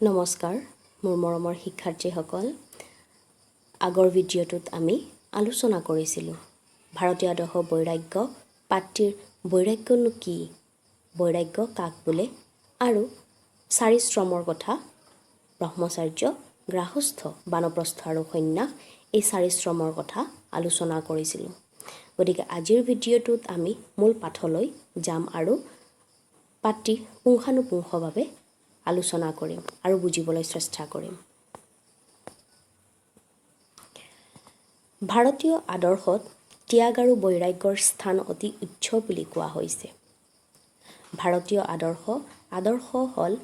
নমস্কাৰ মোৰ মৰমৰ শিক্ষাৰ্থীসকল আগৰ ভিডিঅ'টোত আমি আলোচনা কৰিছিলোঁ ভাৰতীয় আদৰ্শ বৈৰাগ্য পাঠ্যৰ বৈৰাগ্যনো কি বৈৰাগ্য কাক বোলে আৰু চাৰি শ্ৰমৰ কথা ব্ৰহ্মচাৰ্য গ্ৰাহস্থ বানপ্ৰস্থ আৰু সন্ন্যাস এই চাৰি শ্ৰমৰ কথা আলোচনা কৰিছিলোঁ গতিকে আজিৰ ভিডিঅ'টোত আমি মূল পাঠলৈ যাম আৰু পাঠটি পুংখানুপুংখভাৱে আলোচনা কৰিম আৰু বুজিবলৈ চেষ্টা কৰিম ভাৰতীয় আদৰ্শত ত্যাগ আৰু বৈৰাগ্যৰ স্থান অতি উচ্চ বুলি কোৱা হৈছে ভাৰতীয় আদৰ্শ হ'ল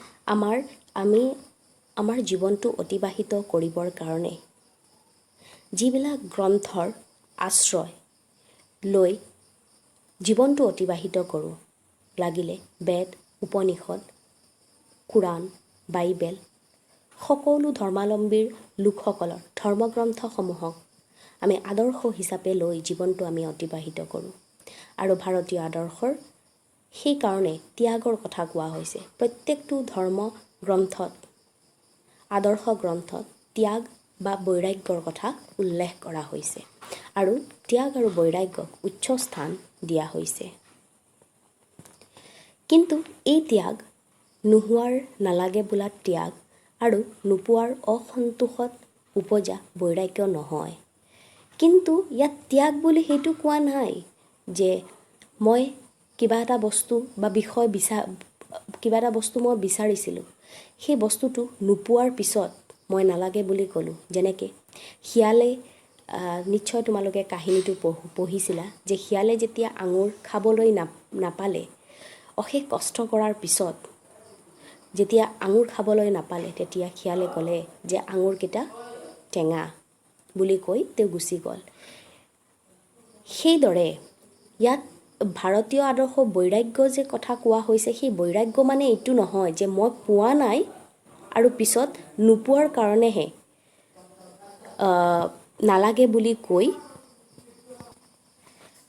আমাৰ জীৱনটো অতিবাহিত কৰিবৰ কাৰণে যিবিলাক গ্ৰন্থৰ আশ্ৰয় লৈ জীৱনটো অতিবাহিত কৰোঁ লাগিলে বেদ উপনিষদ কুৰাণ বাইবেল সকলো ধৰ্মাৱলম্বীৰ লোকসকলৰ ধৰ্মগ্ৰন্থসমূহক আমি আদৰ্শ হিচাপে লৈ জীৱনটো আমি অতিবাহিত কৰোঁ আৰু ভাৰতীয় আদৰ্শৰ সেই কাৰণে ত্যাগৰ কথা কোৱা হৈছে প্ৰত্যেকটো ধৰ্ম গ্ৰন্থত আদৰ্শ গ্ৰন্থত ত্যাগ বা বৈৰাগ্যৰ কথা উল্লেখ কৰা হৈছে আৰু ত্যাগ আৰু বৈৰাগ্যক উচ্চ স্থান দিয়া হৈছে কিন্তু এই ত্যাগ নোহোৱাৰ নালাগে বোলা ত্যাগ আৰু নোপোৱাৰ অসন্তোষত উপজা বৈৰাগ্য নহয় কিন্তু ইয়াত ত্যাগ বুলি সেইটো কোৱা নাই যে মই কিবা এটা বস্তু বা বিষয় কিবা এটা বস্তু মই বিচাৰিছিলোঁ সেই বস্তুটো নোপোৱাৰ পিছত মই নালাগে বুলি ক'লোঁ যেনেকৈ শিয়ালে নিশ্চয় তোমালোকে কাহিনীটো পঢ়িছিলা যে শিয়ালে যেতিয়া আঙুৰ খাবলৈ নাপালে অশেষ কষ্ট কৰাৰ পিছত যেতিয়া আঙুৰ খাবলৈ নাপালে তেতিয়া শিয়ালে ক'লে যে আঙুৰকেইটা টেঙা বুলি কৈ তেওঁ গুচি গ'ল সেইদৰে ইয়াত ভাৰতীয় আদৰ্শ বৈৰাগ্য যে কথা কোৱা হৈছে সেই বৈৰাগ্য মানে এইটো নহয় যে মই পোৱা নাই আৰু পিছত নোপোৱাৰ কাৰণেহে নালাগে বুলি কৈ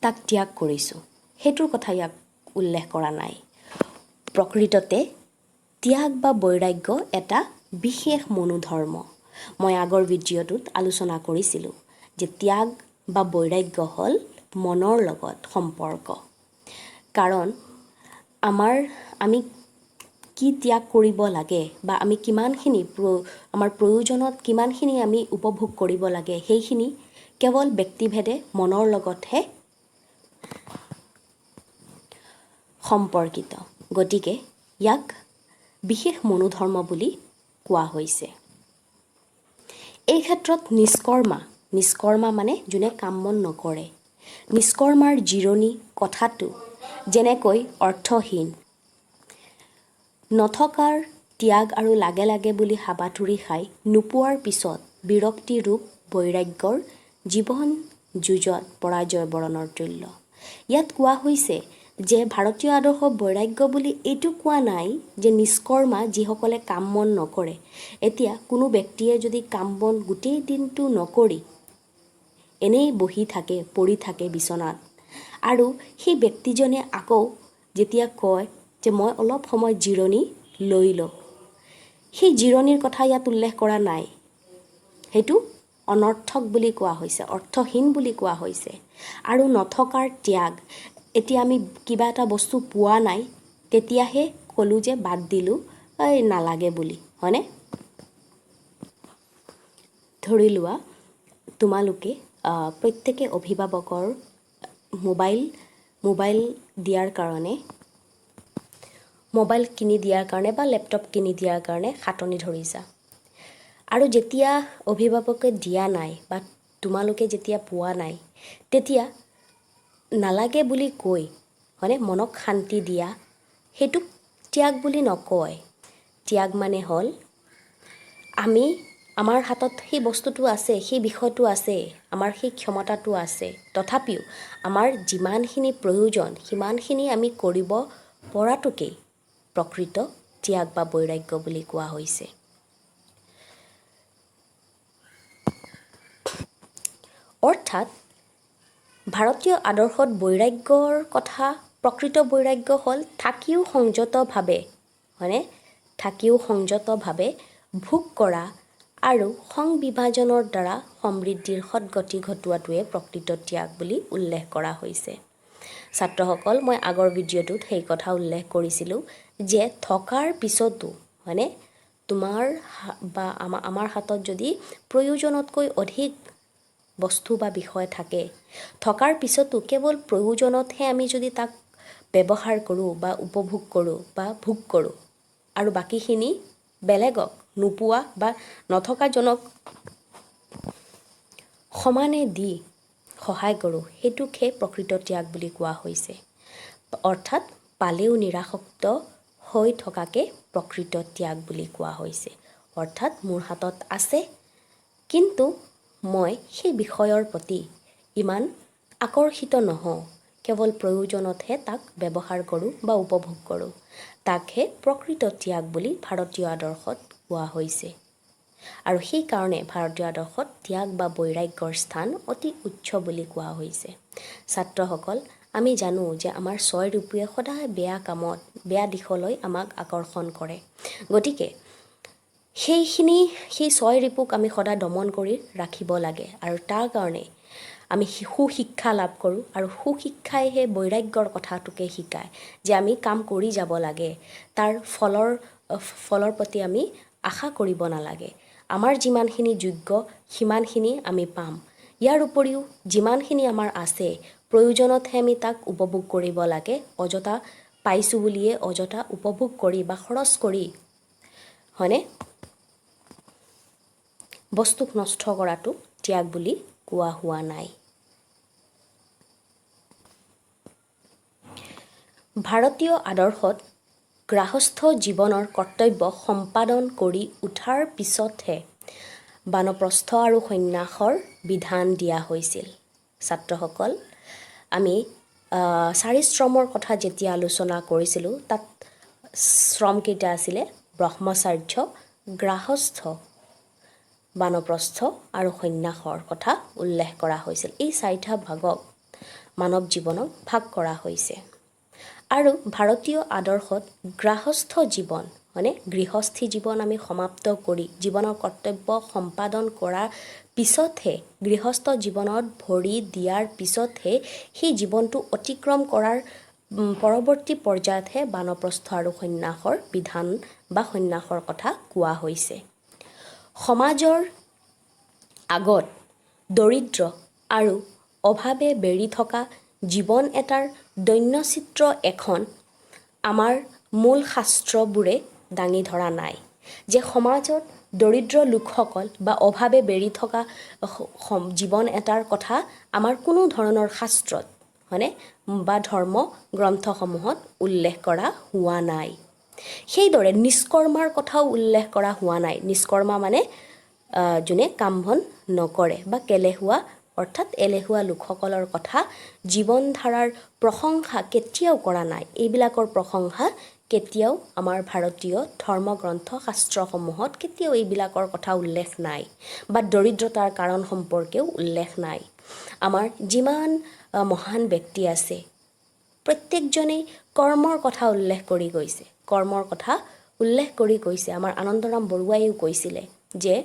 তাক ত্যাগ কৰিছোঁ সেইটোৰ কথা ইয়াক উল্লেখ কৰা নাই প্ৰকৃততে ত্যাগ বা বৈৰাগ্য এটা বিশেষ মনোধৰ্ম মই আগৰ ভিডিঅ'টোত আলোচনা কৰিছিলোঁ যে ত্যাগ বা বৈৰাগ্য হ'ল মনৰ লগত সম্পৰ্ক কাৰণ আমি কি ত্যাগ কৰিব লাগে বা আমি কিমানখিনি আমাৰ প্ৰয়োজনত কিমানখিনি আমি উপভোগ কৰিব লাগে সেইখিনি কেৱল ব্যক্তিভেদে মনৰ লগতহে সম্পৰ্কিত গতিকে ইয়াক বিশেষ মনোধৰ্ম বুলি কোৱা হৈছে এই ক্ষেত্ৰত নিষ্কৰ্মা মানে যোনে কাম বন নকৰে নিষ্কৰ্মাৰ জিৰণি কথাটো যেনেকৈ অৰ্থহীন নথকাৰ ত্যাগ আৰু লাগে লাগে বুলি হাবাথুৰি খাই নোপোৱাৰ পিছত বিৰক্তি ৰূপ বৈৰাগ্যৰ জীৱন যুঁজত পৰাজয় বৰণৰ তুল্য ইয়াত কোৱা হৈছে যে ভাৰতীয় আদৰ্শ বৈৰাগ্য বুলি এইটো কোৱা নাই যে নিষ্কৰ্মা যিসকলে কাম বন নকৰে এতিয়া কোনো ব্যক্তিয়ে যদি কাম বন গোটেই দিনটো নকৰি এনেই বহি থাকে পৰি থাকে বিচনাত আৰু সেই ব্যক্তিজনে আকৌ যেতিয়া কয় যে মই অলপ সময় জিৰণি লৈ লওঁ সেই জিৰণিৰ কথা ইয়াত উল্লেখ কৰা নাই সেইটো অনৰ্থক বুলি কোৱা হৈছে অৰ্থহীন বুলি কোৱা হৈছে আৰু নথকাৰ ত্যাগ এতিয়া আমি কিবা এটা বস্তু পোৱা নাই তেতিয়াহে ক'লোঁ যে বাদ দিলোঁ নালাগে বুলি হয়নে ধৰি লোৱা তোমালোকে প্ৰত্যেকে অভিভাৱকৰ মোবাইল দিয়াৰ কাৰণে মোবাইল কিনি দিয়াৰ কাৰণে বা লেপটপ কিনি দিয়াৰ কাৰণে খাটনি ধৰিছা আৰু যেতিয়া অভিভাৱকে দিয়া নাই বা তোমালোকে যেতিয়া পোৱা নাই তেতিয়া নালাগে বুলি কৈ হয়নে মনক শান্তি দিয়া সেইটো ত্যাগ বুলি নকয় ত্যাগ মানে হ'ল আমাৰ হাতত সেই বস্তুটো আছে সেই বিষয়টো আছে আমাৰ সেই ক্ষমতাটো আছে তথাপিও আমাৰ যিমানখিনি প্ৰয়োজন সিমানখিনি আমি কৰিব পৰাটোকেই প্ৰকৃত ত্যাগ বা বৈৰাগ্য বুলি কোৱা হৈছে অৰ্থাৎ ভাৰতীয় আদৰ্শত বৈৰাগ্যৰ কথা প্ৰকৃত বৈৰাগ্য হ'ল থাকিও সংযতভাৱে ভোগ কৰা আৰু সংবিভাজনৰ দ্বাৰা সমৃদ্ধিৰ সৎগতি ঘটোৱাটোৱে প্ৰকৃত ত্যাগ বুলি উল্লেখ কৰা হৈছে। ছাত্ৰসকল, মই আগৰ ভিডিঅ'টোত সেই কথা উল্লেখ কৰিছিলোঁ যে থকাৰ পিছতো মানে তোমাৰ বা আমাৰ হাতত যদি প্ৰয়োজনতকৈ অধিক বস্তু বা বিষয় থাকে, থকাৰ পিছতো কেৱল প্ৰয়োজনতহে আমি যদি তাক ব্যৱহাৰ কৰোঁ বা উপভোগ কৰোঁ বা ভোগ কৰোঁ আৰু বাকীখিনি বেলেগক নোপোৱা বা নথকাজনক সমানে দি সহায় কৰোঁ, সেইটোকহে প্ৰকৃত ত্যাগ বুলি কোৱা হৈছে। অৰ্থাৎ পালেও নিৰাসক্ত হৈ থকাকে প্ৰকৃত ত্যাগ বুলি কোৱা হৈছে। অৰ্থাৎ মোৰ হাতত আছে, কিন্তু মই সেই বিষয়ৰ প্ৰতি ইমান আকৰ্ষিত নহওঁ, কেৱল প্ৰয়োজনতহে তাক ব্যৱহাৰ কৰোঁ বা উপভোগ কৰোঁ, তাকহে প্ৰকৃত ত্যাগ বুলি ভাৰতীয় আদৰ্শত কোৱা হৈছে। আৰু সেইকাৰণে ভাৰতীয় আদৰ্শত ত্যাগ বা বৈৰাগ্যৰ স্থান অতি উচ্চ বুলি কোৱা হৈছে। ছাত্ৰসকল, আমি জানো যে আমাৰ ছয় ৰিপুৱে সদায় বেয়া কামত, বেয়া দিশলৈ আমাক আকৰ্ষণ কৰে। গতিকে সেই ছয় ৰিপুক আমি সদায় দমন কৰি ৰাখিব লাগে আৰু তাৰ কাৰণে আমি সুশিক্ষা লাভ কৰোঁ আৰু সুশিক্ষাই সেই বৈৰাগ্যৰ কথাটোকে শিকায় যে আমি কাম কৰি যাব লাগে, তাৰ ফলৰ প্ৰতি আমি আশা কৰিব নালাগে। আমাৰ যিমানখিনি যোগ্য সিমানখিনি আমি পাম। ইয়াৰ উপৰিও যিমানখিনি আমাৰ আছে প্ৰয়োজনতহে আমি তাক উপভোগ কৰিব লাগে। অযথা পাইছোঁ বুলিয়ে অযথা উপভোগ কৰি বা খৰচ কৰি হয়নে বস্তুক নষ্ট কৰাটো ত্যাগ বুলি কোৱা হোৱা নাই। ভাৰতীয় আদৰ্শত গৃহস্থ জীৱনৰ কৰ্তব্য সম্পাদন কৰি উঠাৰ পিছতহে বানপ্ৰস্থ আৰু সন্ন্যাসৰ বিধান দিয়া হৈছিল। ছাত্ৰসকল, আমি 4 শ্ৰমৰ কথা যেতিয়া আলোচনা কৰিছিলোঁ, তাত শ্ৰমকেইটা আছিলে ব্ৰহ্মচাৰ্য, গৃহস্থ, বানপ্ৰস্থ আৰু সন্ন্যাসৰ কথা উল্লেখ কৰা হৈছিল। এই 4টা ভাগক মানৱ জীৱনক ভাগ কৰা হৈছে। আৰু ভাৰতীয় আদৰ্শত গৃহস্থ জীৱন মানে গৃহস্থী জীৱন আমি সমাপ্ত কৰি জীৱনৰ কৰ্তব্য সম্পাদন কৰাৰ পিছতহে, গৃহস্থ জীৱনত ভৰি দিয়াৰ পিছতহে সেই জীৱনটো অতিক্ৰম কৰাৰ পৰৱৰ্তী পৰ্যায়তহে বানপ্ৰস্থ আৰু সন্ন্যাসৰ বিধান বা সন্ন্যাসৰ কথা কোৱা হৈছে। সমাজৰ আগত দৰিদ্ৰ আৰু অভাৱে বেৰি থকা জীৱন এটাৰ দৈন্যচিত্ৰ এখন আমাৰ মূল শাস্ত্ৰবোৰে দাঙি ধৰা নাই। যে সমাজত দৰিদ্ৰ লোকসকল বা অভাৱে বেৰি থকা জীৱন এটাৰ কথা আমাৰ কোনো ধৰণৰ শাস্ত্ৰত হয়নে বা ধৰ্ম গ্ৰন্থসমূহত উল্লেখ কৰা হোৱা নাই। সেইদৰে নিষ্কৰ্মাৰ কথাও উল্লেখ কৰা হোৱা নাই। নিষ্কৰ্মা মানে যোনে কাম বন নকৰে বা কেলেহুৱা, অৰ্থাৎ এলেহুৱা লোকসকলৰ কথা জীৱন ধাৰাৰ প্ৰশংসা কেতিয়াও কৰা নাই। এইবিলাকৰ প্ৰশংসা কেতিয়াও আমাৰ ভাৰতীয় ধৰ্মগ্ৰন্থ শাস্ত্ৰসমূহত কেতিয়াও এইবিলাকৰ কথা উল্লেখ নাই বা দৰিদ্ৰতাৰ কাৰণ সম্পৰ্কেও উল্লেখ নাই। আমাৰ যিমান মহান ব্যক্তি আছে প্ৰত্যেকজনেই কৰ্মৰ কথা উল্লেখ কৰি গৈছে, কৰ্মৰ কথা উল্লেখ কৰি কৈছে। আমাৰ আনন্দৰাম বৰুৱাইও কৈছিলে যে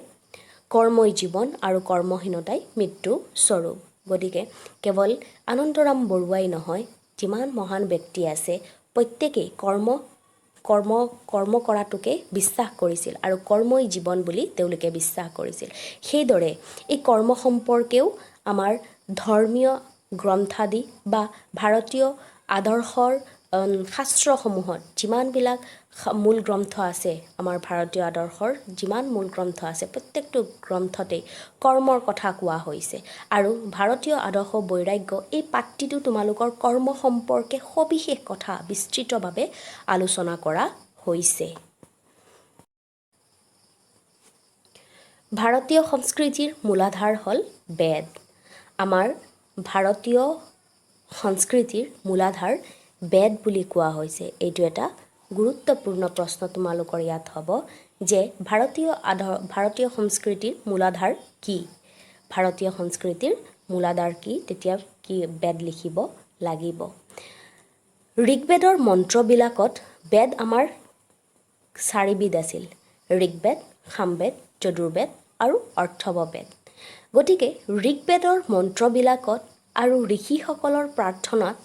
কৰ্মই জীৱন আৰু কৰ্মহীনতাই মৃত্যু স্বৰূপ। গতিকে কেৱল আনন্দৰাম বৰুৱাই নহয়, যিমান মহান ব্যক্তি আছে প্ৰত্যেকেই কৰ্ম কৰাটোকে বিশ্বাস কৰিছিল আৰু কৰ্মই জীৱন বুলি তেওঁলোকে বিশ্বাস কৰিছিল। সেইদৰে এই কৰ্ম সম্পৰ্কেও আমাৰ ধৰ্মীয় গ্ৰন্থাদি বা ভাৰতীয় আদৰ্শৰ শাস্ত্ৰসমূহত যিমানবিলাক মূল গ্ৰন্থ আছে, আমাৰ ভাৰতীয় আদৰ্শৰ যিমান মূল গ্ৰন্থ আছে প্ৰত্যেকটো গ্ৰন্থতেই কৰ্মৰ কথা কোৱা হৈছে। আৰু ভাৰতীয় আদৰ্শ বৈৰাগ্য এই পাঠটিতো তোমালোকৰ কৰ্ম সম্পৰ্কে সবিশেষ কথা বিস্তৃতভাৱে আলোচনা কৰা হৈছে। ভাৰতীয় সংস্কৃতিৰ মূলাধাৰ হ'ল বেদ। আমাৰ ভাৰতীয় সংস্কৃতিৰ মূলাধাৰ বেদ বুলি কোৱা হৈছে। এইটো এটা গুৰুত্বপূৰ্ণ প্ৰশ্ন তোমালোকৰ ইয়াত হ'ব যে ভাৰতীয় সংস্কৃতিৰ মূলাধাৰ কি? ভাৰতীয় সংস্কৃতিৰ মূলাধাৰ কি? তেতিয়া কি বেদ লিখিব লাগিব। ঋগ্বেদৰ মন্ত্ৰবিলাকত বেদ আমাৰ 4বিধ আছিল। ঋগ্বেদ, সামবেদ, যজুৰ্বেদ আৰু অৰ্থৱবেদ। গতিকে ঋগ্বেদৰ মন্ত্ৰবিলাকত আৰু ঋষিসকলৰ প্ৰাৰ্থনাত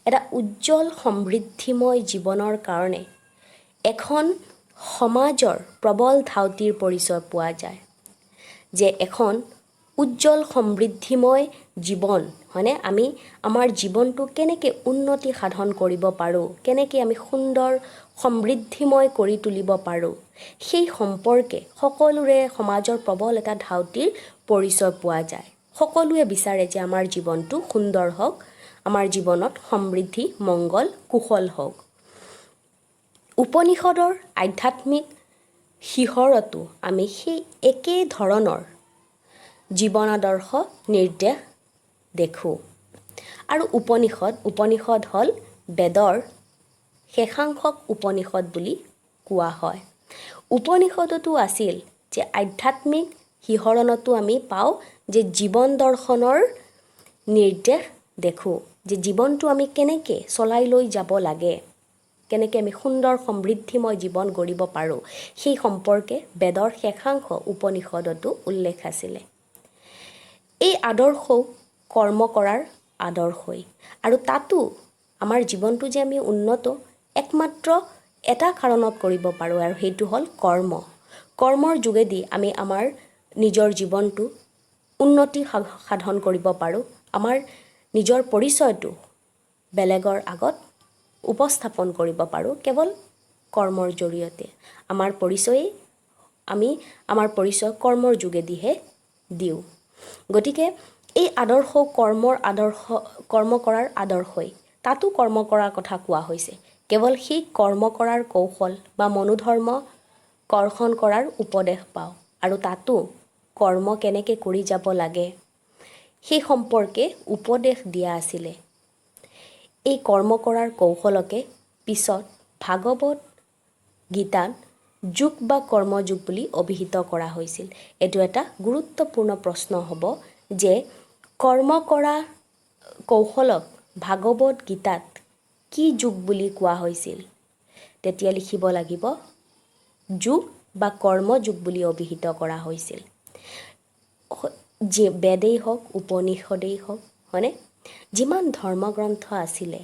এটা উজ্জ্বল সমৃদ্ধিময় জীৱনৰ কাৰণে এখন সমাজৰ প্ৰবল ধাউতিৰ পৰিচয় পোৱা যায়, যে এখন উজ্জ্বল সমৃদ্ধিময় জীৱন, হয়নে, আমি আমাৰ জীৱনটো কেনেকৈ উন্নতি সাধন কৰিব পাৰোঁ, কেনেকৈ আমি সুন্দৰ সমৃদ্ধিময় কৰি তুলিব পাৰোঁ, সেই সম্পৰ্কে সকলোৰে সমাজৰ প্ৰবল এটা ধাউতিৰ পৰিচয় পোৱা যায়। সকলোৱে বিচাৰে যে আমাৰ জীৱনটো সুন্দৰ হওক, আমাৰ জীৱনত সমৃদ্ধি, মংগল, কুশল হওক। উপনিষদৰ আধ্যাত্মিক শিহৰতো আমি সেই একেই ধৰণৰ জীৱন আদৰ্শ নিৰ্দেশ দেখোঁ। আৰু উপনিষদ হ'ল বেদৰ শেষাংশক উপনিষদ বুলি কোৱা হয়। উপনিষদতো আছিল যে আধ্যাত্মিক শিহৰণতো আমি পাওঁ যে জীৱন দৰ্শনৰ নিৰ্দেশ দেখোঁ, যে জীৱনটো আমি কেনেকৈ চলাই লৈ যাব লাগে, কেনেকৈ আমি সুন্দৰ সমৃদ্ধিময় জীৱন গঢ়িব পাৰোঁ, সেই সম্পৰ্কে বেদৰ শেষাংশ উপনিষদতো উল্লেখ আছিলে। এই আদৰ্শও কৰ্ম কৰাৰ আদৰ্শই, আৰু তাতো আমাৰ জীৱনটো যে আমি উন্নত একমাত্ৰ এটা কাৰণত কৰিব পাৰোঁ, আৰু সেইটো হ'ল কৰ্ম। কৰ্মৰ যোগেদি আমি আমাৰ নিজৰ জীৱনটো উন্নতি সাধন কৰিব পাৰোঁ, আমাৰ নিজৰ পৰিচয়টো বেলেগৰ আগত উপস্থাপন কৰিব পাৰোঁ কেৱল কৰ্মৰ জৰিয়তে। আমাৰ পৰিচয় কৰ্মৰ যোগেদিহে দিওঁ। গতিকে এই আদৰ্শ কৰ্ম কৰাৰ আদৰ্শই, তাতো কৰ্ম কৰাৰ কথা কোৱা হৈছে। কেৱল সেই কৰ্ম কৰাৰ কৌশল বা মনোধৰ্ম কৰ্ষণ কৰাৰ উপদেশ পাওঁ, আৰু তাতো কৰ্ম কেনেকৈ কৰি যাব লাগে সেই সম্পৰ্কে উপদেশ দিয়া আছিলে। এই কৰ্ম কৰাৰ কৌশলকে পিছত ভাগৱত গীতাত যোগ বা কৰ্মযোগ বুলি অভিহিত কৰা হৈছিল। এইটো এটা গুৰুত্বপূৰ্ণ প্ৰশ্ন হ'ব যে কৰ্ম কৰা কৌশলক ভাগৱত গীতাত কি যোগ বুলি কোৱা হৈছিল? তেতিয়া লিখিব লাগিব যোগ বা কৰ্মযোগ বুলি অভিহিত কৰা হৈছিল। যে বেদেই হওক, উপনিষদেই হওক, হয়নে, যিমান ধৰ্মগ্ৰন্থ আছিলে,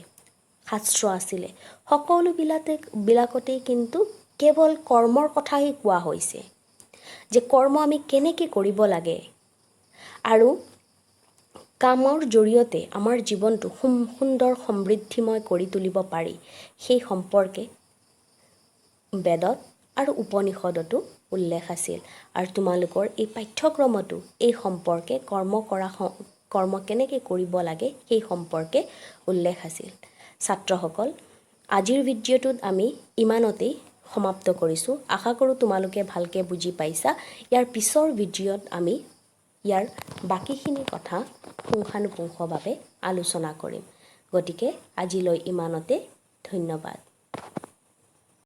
শাস্ত্ৰ আছিলে, সকলোবিলাকতেই কিন্তু কেৱল কৰ্মৰ কথাই কোৱা হৈছে, যে কৰ্ম আমি কেনেকৈ কৰিব লাগে, আৰু কামৰ জৰিয়তে আমাৰ জীৱনটো সুন্দৰ সমৃদ্ধিময় কৰি তুলিব পাৰি, সেই সম্পৰ্কে বেদত আৰু উপনিষদতো উল্লেখ আছিল। আৰু তোমালোকৰ এই পাঠ্যক্ৰমতো এই সম্পৰ্কে কৰ্ম কেনেকৈ কৰিব লাগে সেই সম্পৰ্কে উল্লেখ আছিল। ছাত্ৰসকল, আজিৰ ভিডিঅ'টোত আমি ইমানতেই সমাপ্ত কৰিছোঁ। আশা কৰোঁ তোমালোকে ভালকৈ বুজি পাইছা। ইয়াৰ পিছৰ ভিডিঅ'ত আমি ইয়াৰ বাকীখিনি কথা পুংখানুপুংখভাৱে আলোচনা কৰিম। গতিকে আজিলৈ ইমানতে, ধন্যবাদ।